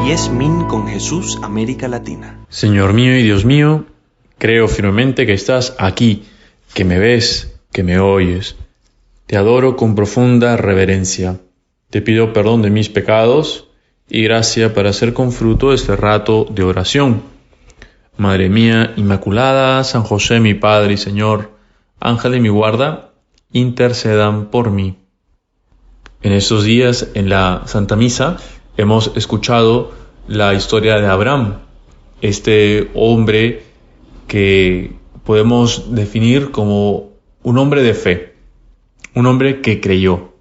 10 Min con Jesús, América Latina. Señor mío y Dios mío, creo firmemente que estás aquí, que me ves, que me oyes. Te adoro con profunda reverencia. Te pido perdón de mis pecados y gracia para hacer con fruto este rato de oración. Madre mía Inmaculada, San José mi Padre y Señor, Ángel de mi guarda, intercedan por mí. En estos días, en la Santa Misa, hemos escuchado la historia de Abraham, este hombre que podemos definir como un hombre de fe, un hombre que creyó.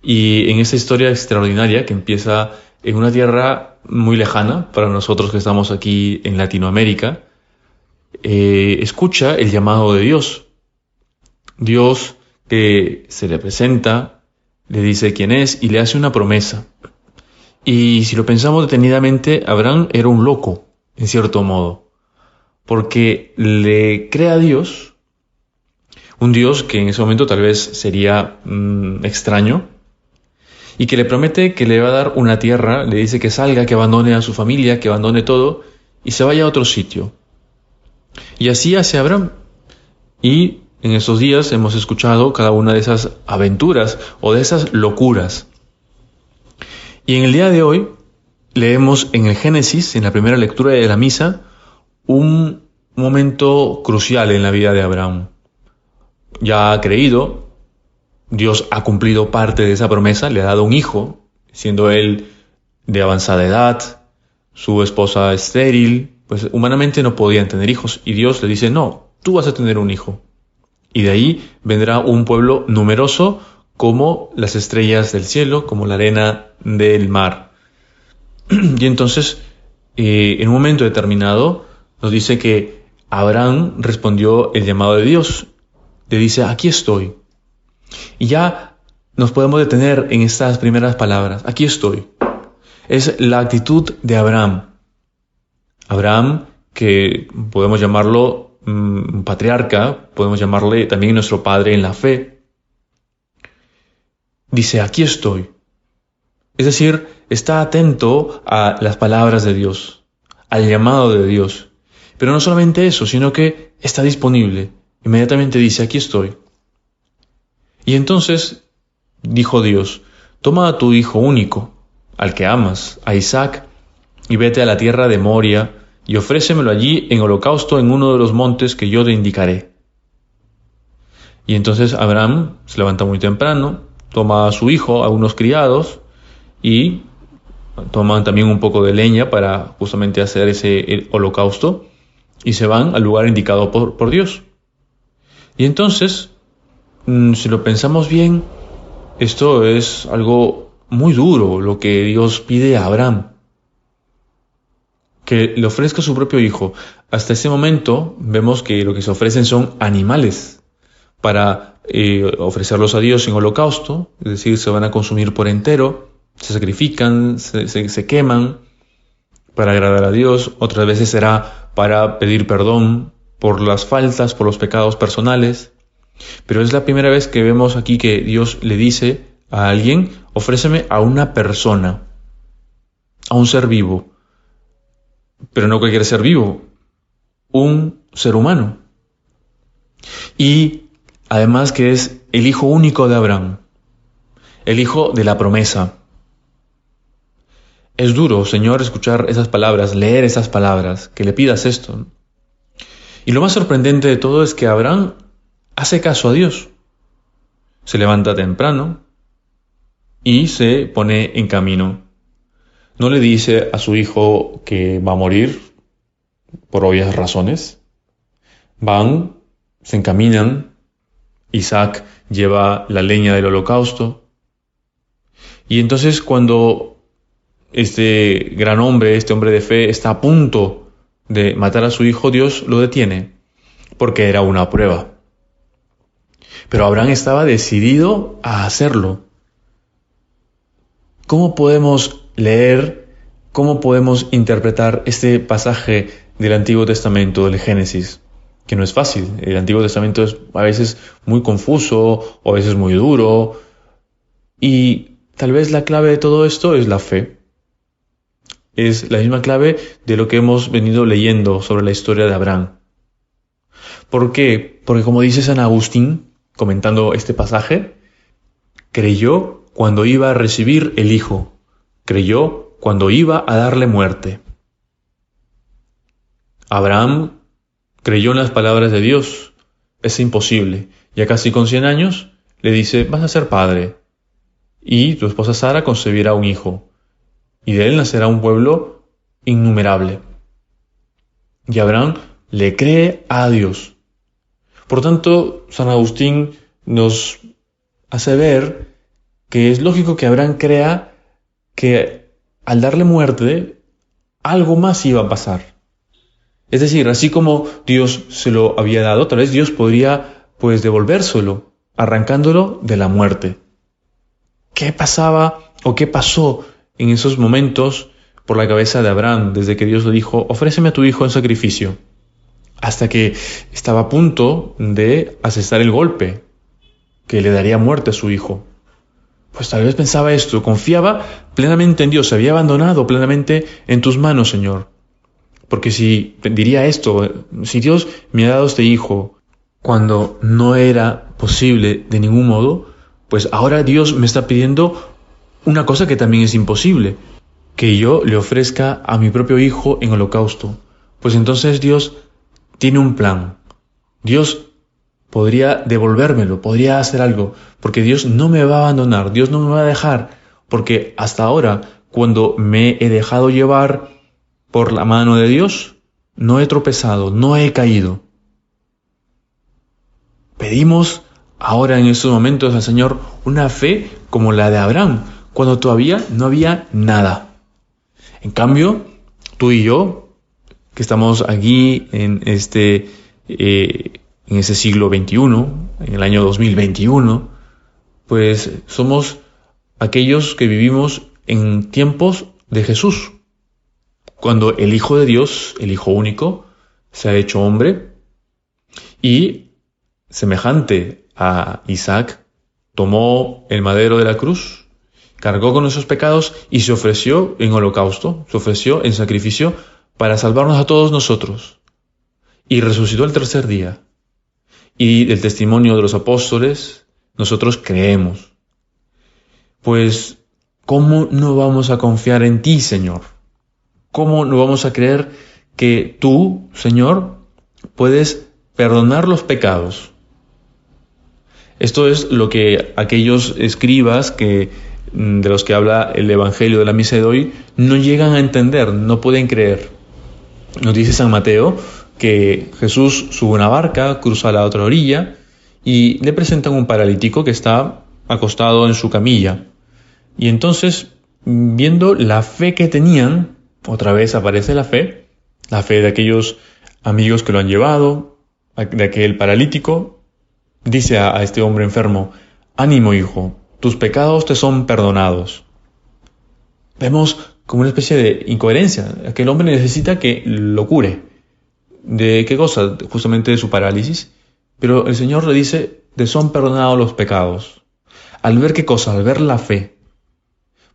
Y en esta historia extraordinaria que empieza en una tierra muy lejana para nosotros que estamos aquí en Latinoamérica, escucha el llamado de Dios. Dios que se le presenta, le dice quién es y le hace una promesa. Y si lo pensamos detenidamente, Abraham era un loco, en cierto modo, porque le cree a Dios, un Dios que en ese momento tal vez sería extraño, y que le promete que le va a dar una tierra, le dice que salga, que abandone a su familia, que abandone todo, y se vaya a otro sitio. Y así hace Abraham. Y en estos días hemos escuchado cada una de esas aventuras o de esas locuras. Y en el día de hoy leemos en el Génesis, en la primera lectura de la misa, un momento crucial en la vida de Abraham. Ya ha creído, Dios ha cumplido parte de esa promesa, le ha dado un hijo, siendo él de avanzada edad, su esposa estéril, pues humanamente no podían tener hijos. Y Dios le dice, no, tú vas a tener un hijo. Y de ahí vendrá un pueblo numeroso como las estrellas del cielo, como la arena del mar. Y entonces, en un momento determinado, nos dice que Abraham respondió el llamado de Dios. Le dice, aquí estoy. Y ya nos podemos detener en estas primeras palabras. Aquí estoy. Es la actitud de Abraham. Abraham, que podemos llamarlo patriarca, podemos llamarle también nuestro padre en la fe. Dice, aquí estoy. Es decir, está atento a las palabras de Dios, al llamado de Dios. Pero no solamente eso, sino que está disponible. Inmediatamente dice, aquí estoy. Y entonces dijo Dios, toma a tu hijo único, al que amas, a Isaac, y vete a la tierra de Moria, y ofrécemelo allí en holocausto en uno de los montes que yo te indicaré. Y entonces Abraham se levanta muy temprano, toma a su hijo, a unos criados, y toman también un poco de leña para justamente hacer ese holocausto, y se van al lugar indicado por Dios. Y entonces, si lo pensamos bien, esto es algo muy duro, lo que Dios pide a Abraham, que le ofrezca su propio hijo. Hasta ese momento vemos que lo que se ofrecen son animales para ofrecerlos a Dios en holocausto, es decir, se van a consumir por entero, se sacrifican, se queman para agradar a Dios. Otras veces será para pedir perdón por las faltas, por los pecados personales. Pero es la primera vez que vemos aquí que Dios le dice a alguien, ofréceme a una persona, a un ser vivo. Pero no cualquier ser vivo, un ser humano. Y además que es el hijo único de Abraham, el hijo de la promesa. Es duro, Señor, escuchar esas palabras, leer esas palabras, que le pidas esto. Y lo más sorprendente de todo es que Abraham hace caso a Dios. Se levanta temprano y se pone en camino. No le dice a su hijo que va a morir por obvias razones. Van, se encaminan. Isaac lleva la leña del holocausto. Y entonces cuando este gran hombre, este hombre de fe, está a punto de matar a su hijo, Dios lo detiene, porque era una prueba. Pero Abraham estaba decidido a hacerlo. ¿Cómo podemos leer, cómo podemos interpretar este pasaje del Antiguo Testamento, del Génesis? Que no es fácil. El Antiguo Testamento es a veces muy confuso, o a veces muy duro. Y tal vez la clave de todo esto es la fe. es la misma clave de lo que hemos venido leyendo sobre la historia de Abraham. ¿Por qué? Porque como dice San Agustín, comentando este pasaje, creyó cuando iba a recibir el Hijo, creyó cuando iba a darle muerte. Abraham creyó en las palabras de Dios. Es imposible. Ya casi con 100 años le dice, vas a ser padre. Y tu esposa Sara concebirá un hijo. Y de él nacerá un pueblo innumerable. Y Abraham le cree a Dios. Por tanto, San Agustín nos hace ver que es lógico que Abraham crea que al darle muerte, algo más iba a pasar. Es decir, así como Dios se lo había dado, tal vez Dios podría devolvérselo, arrancándolo de la muerte. ¿Qué pasaba o qué pasó en esos momentos por la cabeza de Abraham desde que Dios le dijo, ofréceme a tu hijo en sacrificio? Hasta que estaba a punto de asestar el golpe que le daría muerte a su hijo. Pues tal vez pensaba esto, confiaba plenamente en Dios, se había abandonado plenamente en tus manos, Señor. Porque si diría esto, si Dios me ha dado este hijo cuando no era posible de ningún modo, pues ahora Dios me está pidiendo una cosa que también es imposible, que yo le ofrezca a mi propio hijo en holocausto. Pues entonces Dios tiene un plan. Dios podría devolvérmelo, podría hacer algo, porque Dios no me va a abandonar, Dios no me va a dejar, porque hasta ahora, cuando me he dejado llevar por la mano de Dios, no he tropezado, no he caído. Pedimos ahora en estos momentos al Señor una fe como la de Abraham, cuando todavía no había nada. En cambio, tú y yo, que estamos aquí en ese siglo XXI, en el año 2021, pues somos aquellos que vivimos en tiempos de Jesús, cuando el Hijo de Dios, el Hijo único, se ha hecho hombre y, semejante a Isaac, tomó el madero de la cruz, cargó con nuestros pecados y se ofreció en holocausto, se ofreció en sacrificio para salvarnos a todos nosotros. Y resucitó el tercer día. Y del testimonio de los apóstoles, nosotros creemos. Pues, ¿cómo no vamos a confiar en ti, Señor? ¿Cómo no vamos a creer que tú, Señor, puedes perdonar los pecados? Esto es lo que aquellos escribas de los que habla el Evangelio de la Misa de hoy no llegan a entender, no pueden creer. Nos dice San Mateo que Jesús sube una barca, cruza a la otra orilla y le presentan un paralítico que está acostado en su camilla. Y entonces, viendo la fe que tenían, otra vez aparece la fe de aquellos amigos que lo han llevado, de aquel paralítico, dice a este hombre enfermo, ánimo hijo, tus pecados te son perdonados. Vemos como una especie de incoherencia, aquel hombre necesita que lo cure. ¿De qué cosa? Justamente de su parálisis. Pero el Señor le dice, te son perdonados los pecados. ¿Al ver qué cosa? Al ver la fe.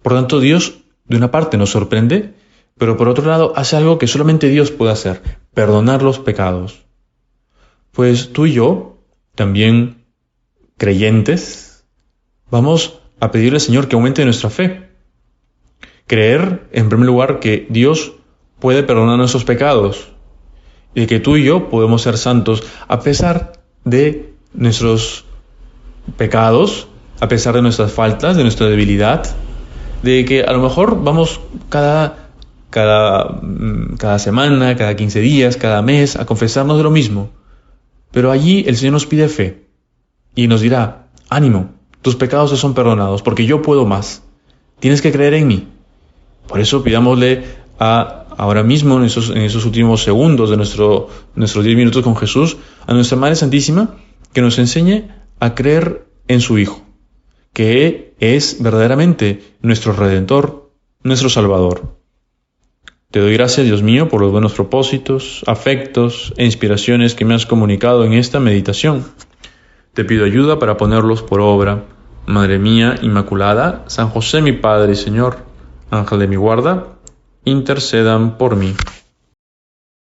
Por tanto, Dios, de una parte, nos sorprende, pero por otro lado, hace algo que solamente Dios puede hacer, perdonar los pecados. Pues tú y yo, también creyentes, vamos a pedirle al Señor que aumente nuestra fe. Creer, en primer lugar, que Dios puede perdonar nuestros pecados y que tú y yo podemos ser santos a pesar de nuestros pecados, a pesar de nuestras faltas, de nuestra debilidad, de que a lo mejor vamos cada semana, cada 15 días, cada mes a confesarnos de lo mismo. Pero allí el Señor nos pide fe y nos dirá, ánimo, tus pecados te son perdonados porque yo puedo más. Tienes que creer en mí. Por eso pidámosle ahora mismo, en esos últimos segundos de nuestros 10 minutos con Jesús, a nuestra Madre Santísima, que nos enseñe a creer en su Hijo, que es verdaderamente nuestro Redentor, nuestro Salvador. Te doy gracias, Dios mío, por los buenos propósitos, afectos e inspiraciones que me has comunicado en esta meditación. Te pido ayuda para ponerlos por obra. Madre mía Inmaculada, San José mi Padre y Señor, Ángel de mi guarda, intercedan por mí.